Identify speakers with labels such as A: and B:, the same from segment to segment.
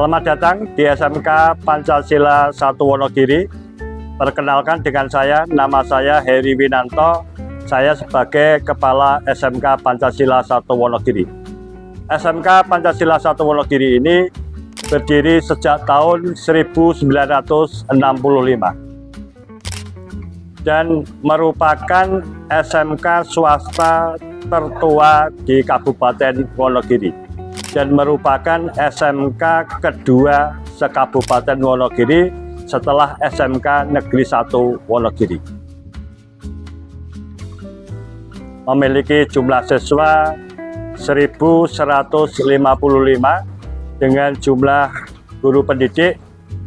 A: Selamat datang di SMK Pancasila 1 Wonogiri. Perkenalkan dengan saya, nama saya Heri Winanto. Saya sebagai Kepala SMK Pancasila 1 Wonogiri. SMK Pancasila 1 Wonogiri ini berdiri sejak tahun 1965 dan merupakan SMK swasta tertua di Kabupaten Wonogiri dan merupakan SMK kedua se-Kabupaten Wonogiri setelah SMK Negeri 1 Wonogiri. Memiliki jumlah siswa 1.155 dengan jumlah guru pendidik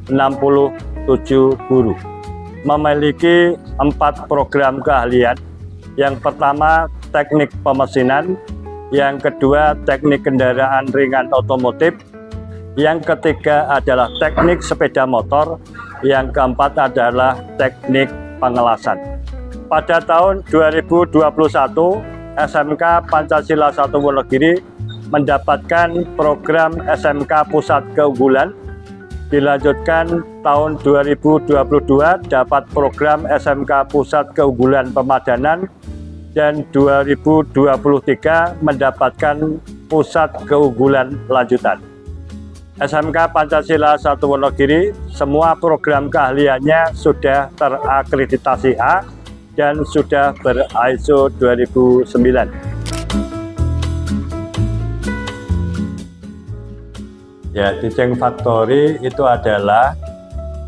A: 67 guru. Memiliki 4 program keahlian. Yang pertama, teknik pemesinan. Yang kedua, teknik kendaraan ringan otomotif. Yang ketiga adalah teknik sepeda motor. Yang keempat adalah teknik pengelasan. Pada tahun 2021, SMK Pancasila 1 Wonogiri mendapatkan program SMK Pusat Keunggulan. Dilanjutkan tahun 2022 dapat program SMK Pusat Keunggulan Pemadanan, dan 2023 mendapatkan Pusat Keunggulan Lanjutan. SMK Pancasila 1 Wonogiri, semua program keahliannya sudah terakreditasi A dan sudah ber-ISO 2009. Ya, teaching factory itu adalah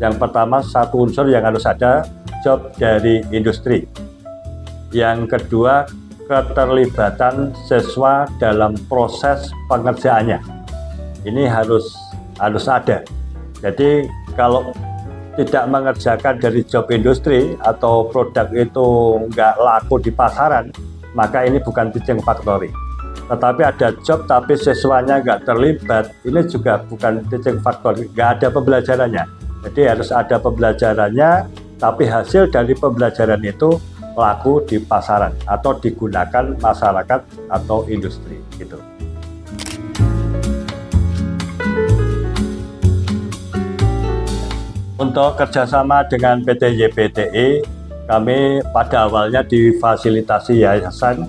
A: yang pertama, satu unsur yang harus ada, job dari industri. Yang kedua, keterlibatan siswa dalam proses pengerjaannya. Ini harus ada. Jadi kalau tidak mengerjakan dari job industri atau produk itu nggak laku di pasaran, maka ini bukan teaching factory. Tetapi ada job tapi siswanya nggak terlibat, ini juga bukan teaching factory, nggak ada pembelajarannya. Jadi harus ada pembelajarannya, tapi hasil dari pembelajaran itu laku di pasaran atau digunakan masyarakat atau industri gitu. Untuk kerjasama dengan PT YPTI, kami pada awalnya difasilitasi yayasan,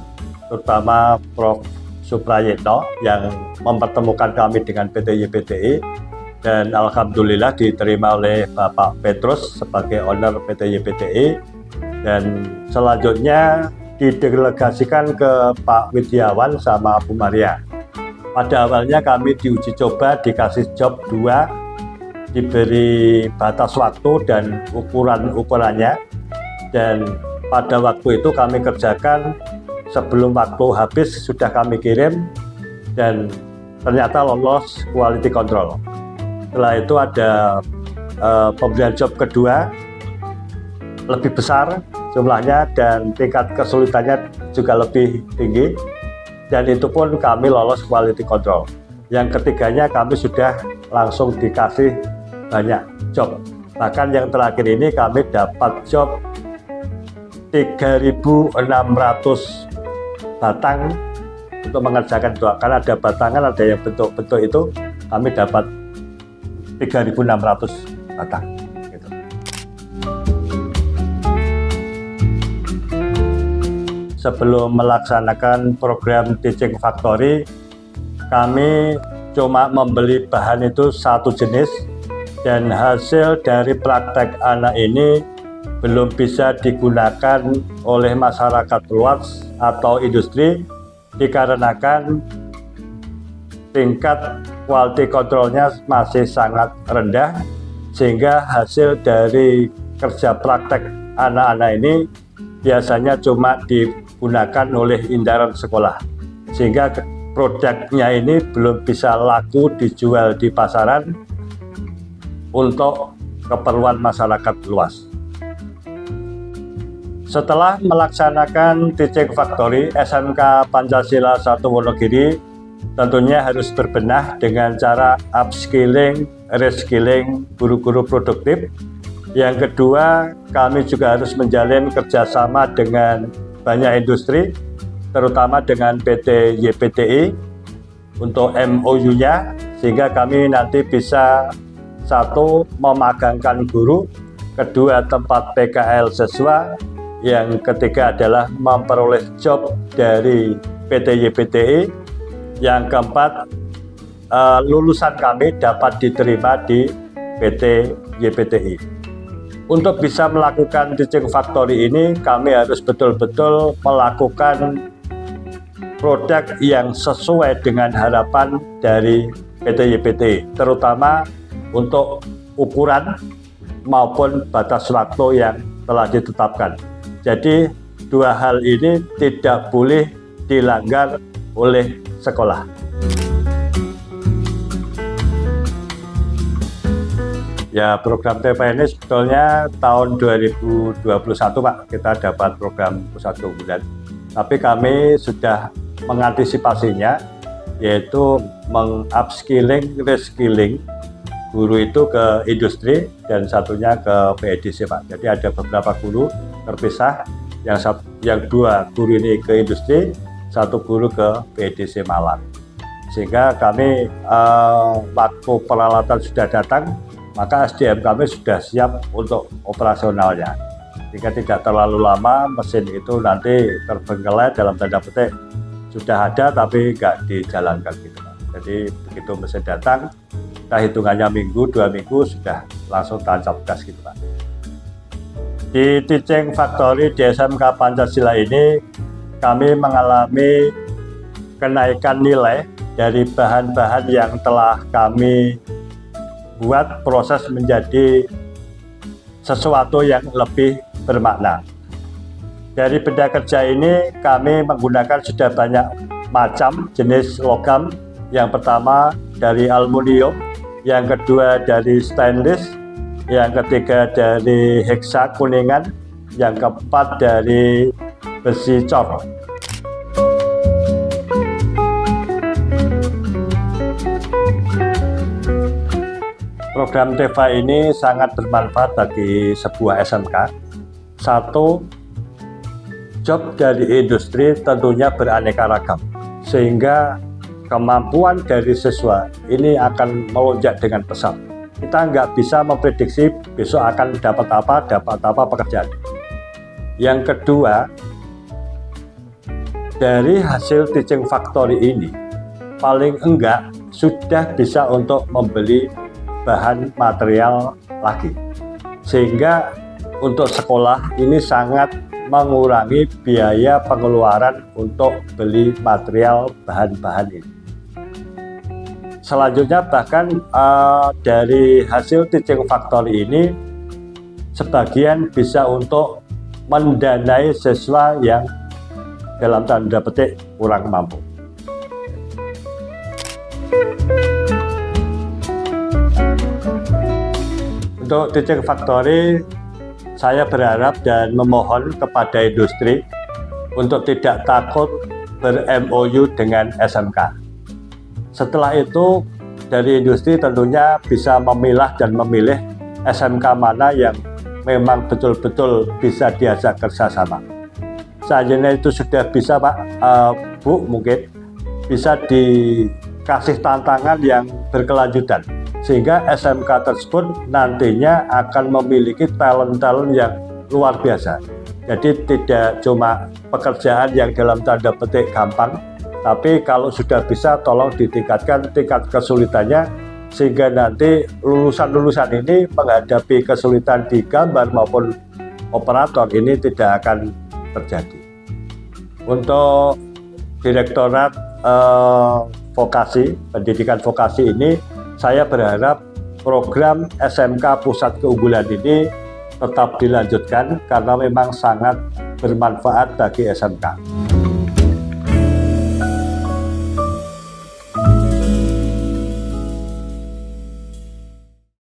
A: terutama Prof. Suprayitno yang mempertemukan kami dengan PT YPTI, dan alhamdulillah diterima oleh Bapak Petrus sebagai owner PT YPTI. Dan selanjutnya didelegasikan ke Pak Widiawan sama Bu Maria. Pada awalnya kami diuji coba, dikasih job 2, diberi batas waktu dan ukurannya, dan pada waktu itu kami kerjakan, sebelum waktu habis sudah kami kirim, dan ternyata lolos quality control. Setelah itu ada pemberian job kedua, lebih besar jumlahnya dan tingkat kesulitannya juga lebih tinggi, dan itu pun kami lolos quality control. Yang ketiganya kami sudah langsung dikasih banyak job. Bahkan yang terakhir ini kami dapat job 3.600 batang untuk mengerjakan itu. Karena ada batangan, ada yang bentuk-bentuk itu, kami dapat 3.600 batang. Sebelum melaksanakan program teaching factory, kami cuma membeli bahan itu satu jenis, dan hasil dari praktek anak ini belum bisa digunakan oleh masyarakat luas atau industri dikarenakan tingkat quality controlnya masih sangat rendah, sehingga hasil dari kerja praktek anak-anak ini biasanya cuma digunakan oleh indaran sekolah, sehingga produknya ini belum bisa laku dijual di pasaran untuk keperluan masyarakat luas. Setelah melaksanakan teaching factory, SMK Pancasila 1 Wonogiri tentunya harus berbenah dengan cara upskilling, reskilling guru-guru produktif. Yang kedua, kami juga harus menjalin kerjasama dengan banyak industri, terutama dengan PT YPTI untuk MOU-nya, sehingga kami nanti bisa satu memagangkan guru, kedua tempat PKL siswa, yang ketiga adalah memperoleh job dari PT YPTI, yang keempat lulusan kami dapat diterima di PT YPTI. Untuk bisa melakukan teaching factory ini, kami harus betul-betul melakukan produk yang sesuai dengan harapan dari PT YPTI, terutama untuk ukuran maupun batas waktu yang telah ditetapkan. Jadi dua hal ini tidak boleh dilanggar oleh sekolah. Ya, program TPA ini sebetulnya tahun 2021 Pak, kita dapat program pusat keunggulan. Tapi kami sudah mengantisipasinya, yaitu meng-upskilling, reskilling guru itu ke industri dan satunya ke PEDC Pak. Jadi ada beberapa guru terpisah, yang dua guru ini ke industri, satu guru ke PEDC Malang. Sehingga kami waktu peralatan sudah datang, maka SDM kami sudah siap untuk operasionalnya. Jika tidak terlalu lama mesin itu nanti terbengkelai dalam tanda petik, sudah ada tapi nggak dijalankan gitu Pak. Jadi begitu mesin datang, kita hitungannya minggu, 2 minggu sudah langsung tancap gas gitu Pak. Di Teaching Factory di SMK Pancasila ini kami mengalami kenaikan nilai dari bahan-bahan yang telah kami buat proses menjadi sesuatu yang lebih bermakna. Dari benda kerja ini kami menggunakan sudah banyak macam jenis logam. Yang pertama dari aluminium, yang kedua dari stainless, yang ketiga dari heksa kuningan, yang keempat dari besi cor. Program TEVA ini sangat bermanfaat bagi sebuah SMK. Satu, job dari industri tentunya beraneka ragam, sehingga kemampuan dari siswa ini akan melonjak dengan pesat. Kita nggak bisa memprediksi besok akan dapat apa pekerjaan. Yang kedua, dari hasil teaching factory ini, paling enggak sudah bisa untuk membeli bahan material lagi. Sehingga untuk sekolah ini sangat mengurangi biaya pengeluaran untuk beli material bahan-bahan ini. Selanjutnya bahkan dari hasil teaching factory ini sebagian bisa untuk mendanai siswa yang dalam tanda petik kurang mampu. Untuk teaching factory, saya berharap dan memohon kepada industri untuk tidak takut ber-MOU dengan SMK. Setelah itu, dari industri tentunya bisa memilah dan memilih SMK mana yang memang betul-betul bisa diajak kerjasama. Seandainya itu sudah bisa Pak, Bu, mungkin bisa dikasih tantangan yang berkelanjutan, sehingga SMK tersebut nantinya akan memiliki talent-talent yang luar biasa. Jadi tidak cuma pekerjaan yang dalam tanda petik gampang, tapi kalau sudah bisa tolong ditingkatkan tingkat kesulitannya, sehingga nanti lulusan-lulusan ini menghadapi kesulitan di gambar maupun operator ini tidak akan terjadi. Untuk Direktorat Vokasi, Pendidikan Vokasi ini, saya berharap program SMK Pusat Keunggulan ini tetap dilanjutkan karena memang sangat bermanfaat bagi SMK.